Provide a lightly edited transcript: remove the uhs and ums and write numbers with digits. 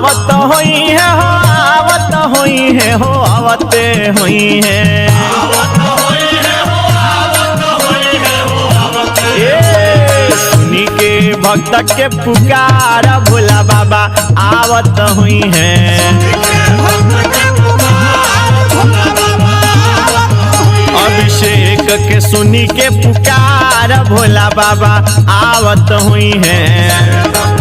आवत हुई है हो, आवत हुई है हो, आवते हुई है। सुनी के भक्त के पुकार भोला बाबा आवत हुई है। अभिषेक के सुनी के पुकार भोला बाबा आवत हुई है।